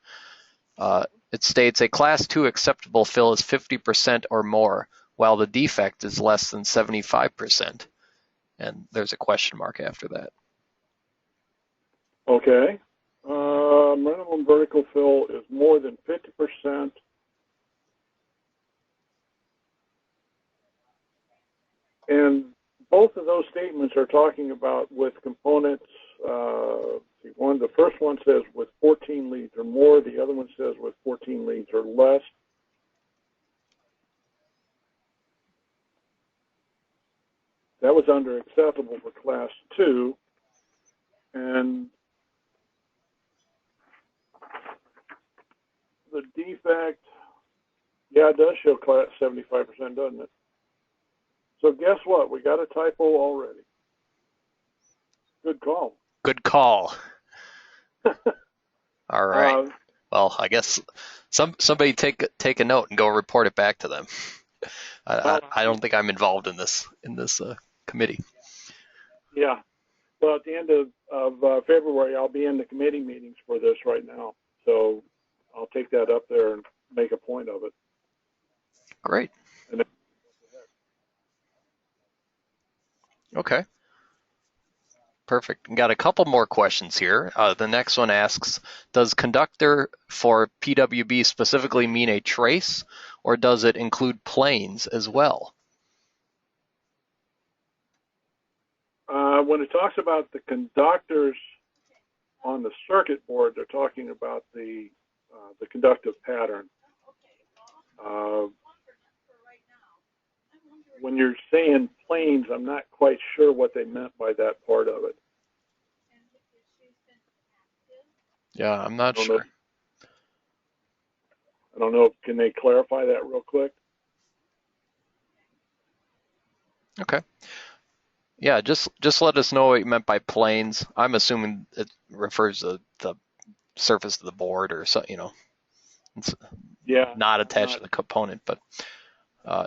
It states a class 2 acceptable fill is 50% or more, while the defect is less than 75%. And there's a question mark after that. Okay. Minimum vertical fill is more than 50%. And both of those statements are talking about with components. The first one says with 14 leads or more. The other one says with 14 leads or less. That was under acceptable for class 2. And the defect, yeah, it does show class 75%, doesn't it? So guess what? We got a typo already. Good call. Good call. All right. Well, I guess somebody take a note and go report it back to them. I don't think I'm involved in this committee. Yeah. Well, at the end of February, I'll be in the committee meetings for this right now. So I'll take that up there and make a point of it. Great. Okay. Perfect. Got a couple more questions here. The next one asks, does conductor for PWB specifically mean a trace, or does it include planes as well? When it talks about the conductors on the circuit board, they're talking about the conductive pattern. When you're saying planes, I'm not quite sure what they meant by that part of it. Yeah, I'm not sure. I don't know. Can they clarify that real quick? Okay. Yeah, just let us know what you meant by planes. I'm assuming it refers to the surface of the board or so, it's not attached to the component, but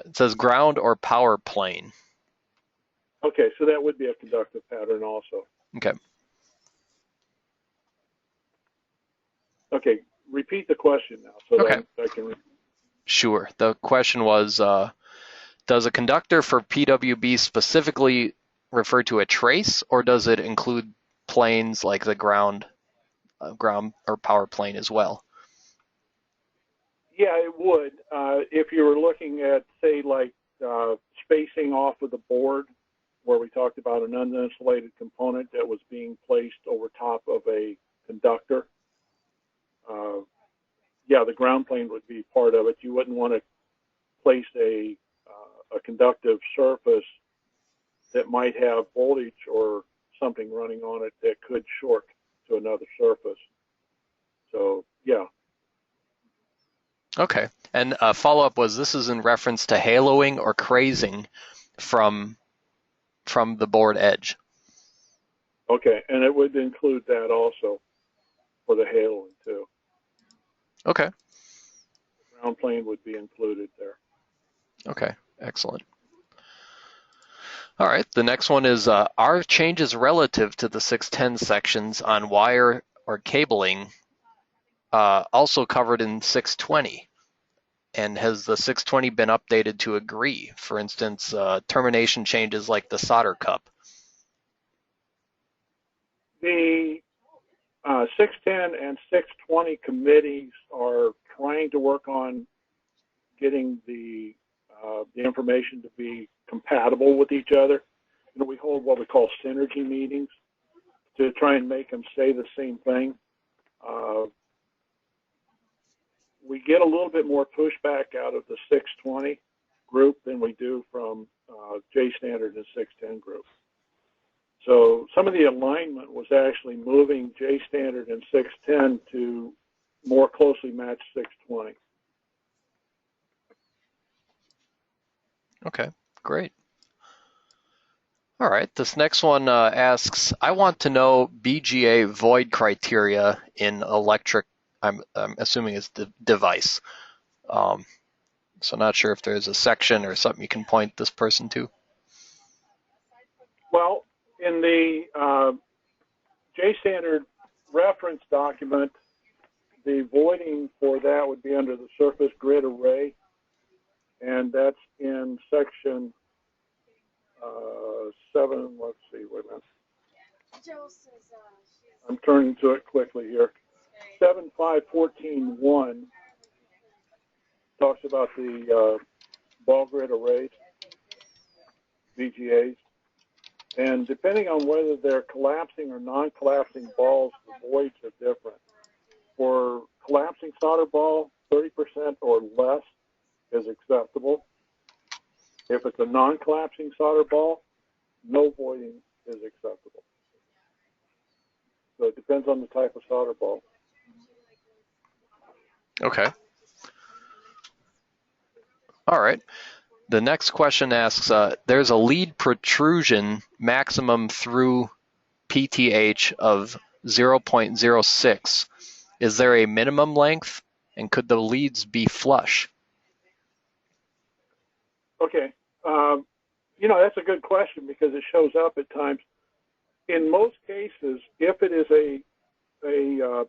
it says ground or power plane. Okay, so that would be a conductive pattern also. Okay. Okay, repeat the question now so that I can. Sure. The question was, Does a conductor for PWB specifically refer to a trace, or does it include planes like the ground or power plane as well? Yeah, it would. If you were looking at, say, like spacing off of the board, where we talked about an uninsulated component that was being placed over top of a conductor, yeah, the ground plane would be part of it. You wouldn't want to place a conductive surface that might have voltage or something running on it that could short to another surface. So, yeah. Okay. And a follow-up was, this is in reference to haloing or crazing from the board edge. Okay, and it would include that also for the haloing too. Okay. The ground plane would be included there. Okay, excellent. All right, the next one is, are changes relative to the 610 sections on wire or cabling also covered in 620? And has the 620 been updated to agree? For instance, termination changes like the solder cup. The 610 and 620 committees are trying to work on getting the information to be compatible with each other. You know, we hold what we call synergy meetings to try and make them say the same thing. We get a little bit more pushback out of the 620 group than we do from J-Standard and 610 group. So some of the alignment was actually moving J-Standard and 610 to more closely match 620. Okay, great. All right, this next one asks, I want to know BGA void criteria in electric, I'm assuming it's the device. So not sure if there's a section or something you can point this person to. Well, in the J-Standard reference document, the voiding for that would be under the surface grid array, and that's in section 7, let's see, wait a minute. I'm turning to it quickly here. 7.5.14.1 talks about the ball grid arrays, VGAs, and depending on whether they're collapsing or non-collapsing balls, the voids are different. For collapsing solder ball, 30% or less is acceptable. If it's a non-collapsing solder ball, no voiding is acceptable. So it depends on the type of solder ball. Okay. All right. The next question asks, there's a lead protrusion maximum through PTH of 0.06. Is there a minimum length, and could the leads be flush? Okay. You know, that's a good question because it shows up at times. In most cases, if it is a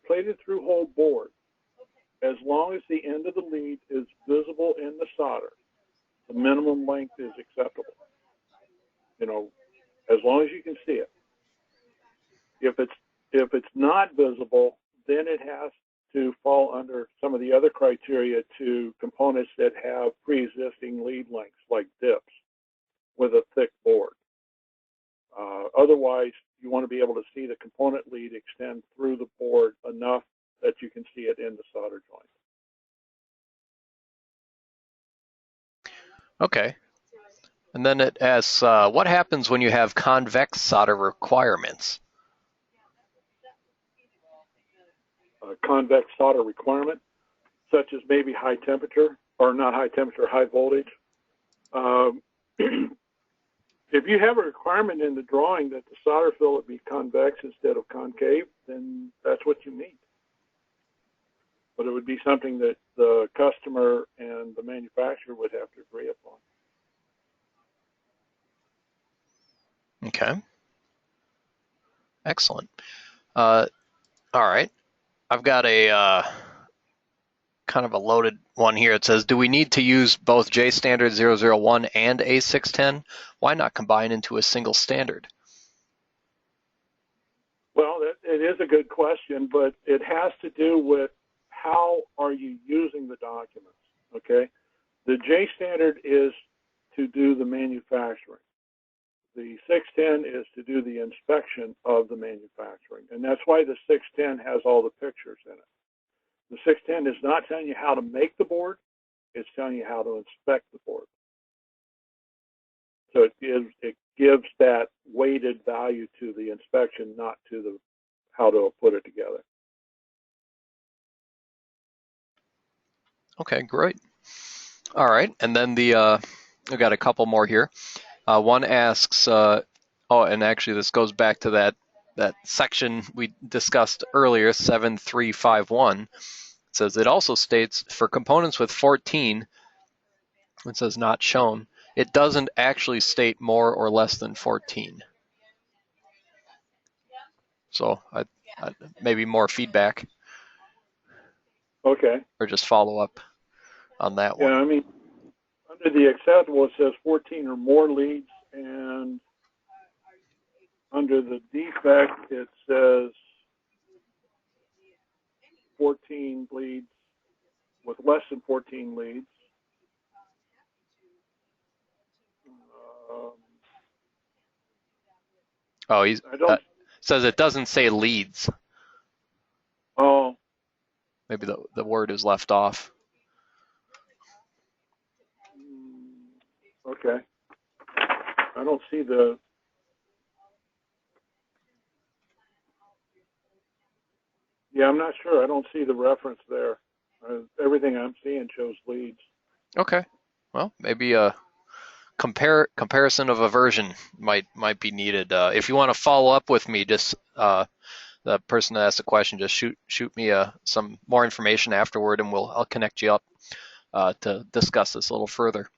plated through hole board, as long as the end of the lead is visible in the solder, the minimum length is acceptable. You know, as long as you can see it. If it's not visible, then it has to fall under some of the other criteria to components that have pre-existing lead lengths, like dips with a thick board. Otherwise, you want to be able to see the component lead extend through the board enough that you can see it in the solder joint. Okay. And then it asks, what happens when you have convex solder requirements? Convex solder requirement, such as maybe high temperature, or not high temperature, high voltage. If you have a requirement in the drawing that the solder fillet be convex instead of concave, then that's what you need. But it would be something that the customer and the manufacturer would have to agree upon. Okay. Excellent. All right. I've got a kind of a loaded one here. It says, do we need to use both J-STD-001 and A-610? Why not combine into a single standard? Well, it is a good question, but it has to do with how are you using the documents, okay? The J standard is to do the manufacturing. The 610 is to do the inspection of the manufacturing, and that's why the 610 has all the pictures in it. The 610 is not telling you how to make the board, it's telling you how to inspect the board. So it gives that weighted value to the inspection, not to the how to put it together. Okay, great. All right, and then I've got a couple more here. One asks, oh, and actually this goes back to that section we discussed earlier, 7351. It says it also states for components with 14, it says not shown. It doesn't actually state more or less than 14. So maybe more feedback. Okay. Or just follow up on that one. Yeah, I mean, under the acceptable, it says 14 or more leads, and under the defect, it says 14 leads with less than 14 leads. Oh, I don't. Says it doesn't say leads. Oh. Maybe the word is left off. Okay. I don't see the. Yeah, I'm not sure. I don't see the reference there. Everything I'm seeing shows leads. Okay. Well, maybe a comparison of a version might be needed. If you want to follow up with me, just the person that asked the question, just shoot me some more information afterward, and I'll connect you up to discuss this a little further.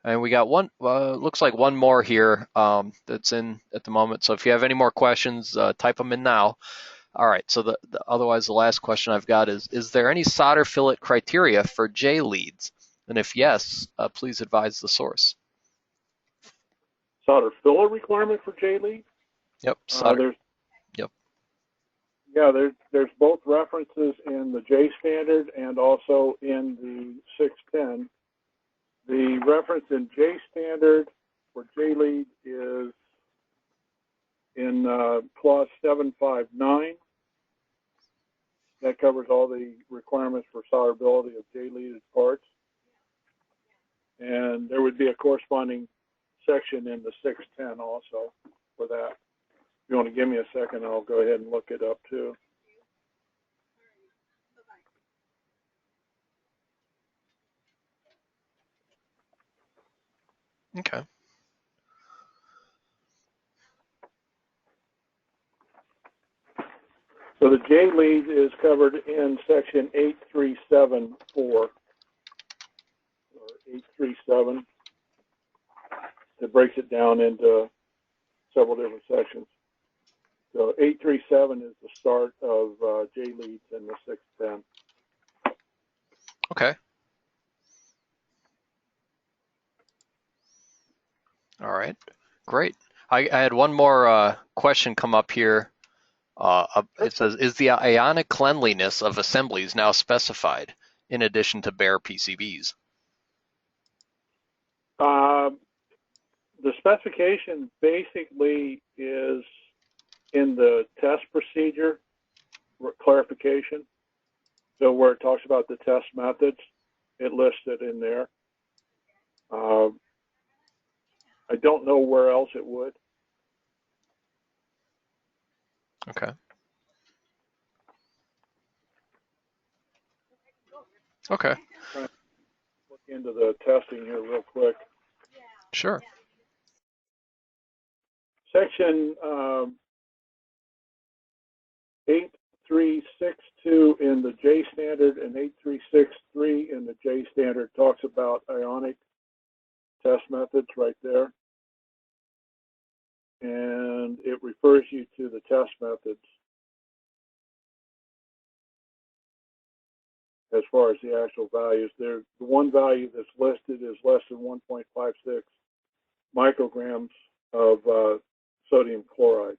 And we got one, looks like one more here that's in at the moment. So if you have any more questions, type them in now. All right, so otherwise the last question I've got is there any solder fillet criteria for J leads? And if yes, please advise the source. Solder fillet requirement for J lead? Yep, solder. Yep. Yeah, there's both references in the J standard and also in the 610. The reference in J standard for J lead is in clause 759. That covers all the requirements for solderability of J-leaded parts. And there would be a corresponding section in the 610 also for that. If you want to give me a second, I'll go ahead and look it up too. Okay. So the J-lead is covered in section 8374 or 837. It breaks it down into several different sections. So 837 is the start of J-leads in the 610. Okay. All right. Great. I had one more question come up here. It says, is the ionic cleanliness of assemblies now specified in addition to bare PCBs? The specification basically is in the test procedure clarification. So where it talks about the test methods, it lists it in there. I don't know where else it would. Okay. Okay. Look into the testing here real quick. Sure. Section 8362 in the J standard and 8363 in the J standard talks about ionic test methods right there. And it refers you to the test methods as far as the actual values. The one value that's listed is less than 1.56 micrograms of sodium chloride.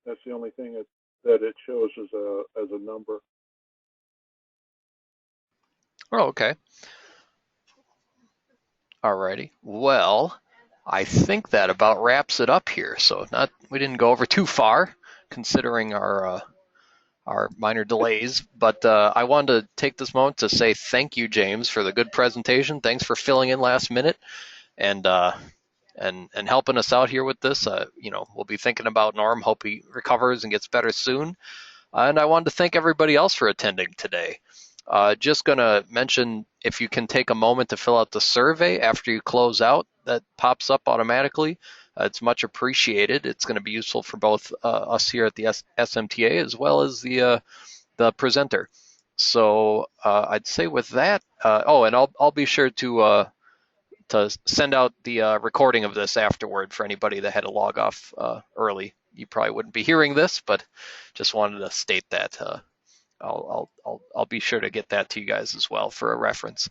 That's the only thing that it shows as a number. Oh, okay. Alrighty. Well, I think that about wraps it up here. So we didn't go over too far, considering our minor delays. But I wanted to take this moment to say thank you, James, for the good presentation. Thanks for filling in last minute and helping us out here with this. We'll be thinking about Norm. Hope he recovers and gets better soon. And I wanted to thank everybody else for attending today. Just going to mention, if you can take a moment to fill out the survey after you close out, that pops up automatically. It's much appreciated. It's going to be useful for both us here at the SMTA as well as the presenter. So I'd say with that, and I'll be sure to send out the recording of this afterward for anybody that had to log off early. You probably wouldn't be hearing this, but just wanted to state that. I'll be sure to get that to you guys as well for a reference.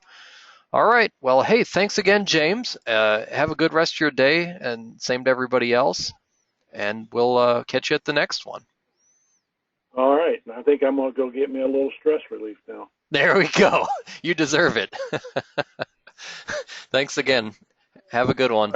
All right. Well, hey, thanks again, James. Have a good rest of your day, and same to everybody else. And we'll catch you at the next one. All right. I think I'm going to go get me a little stress relief now. There we go. You deserve it. Thanks again. Have a good one.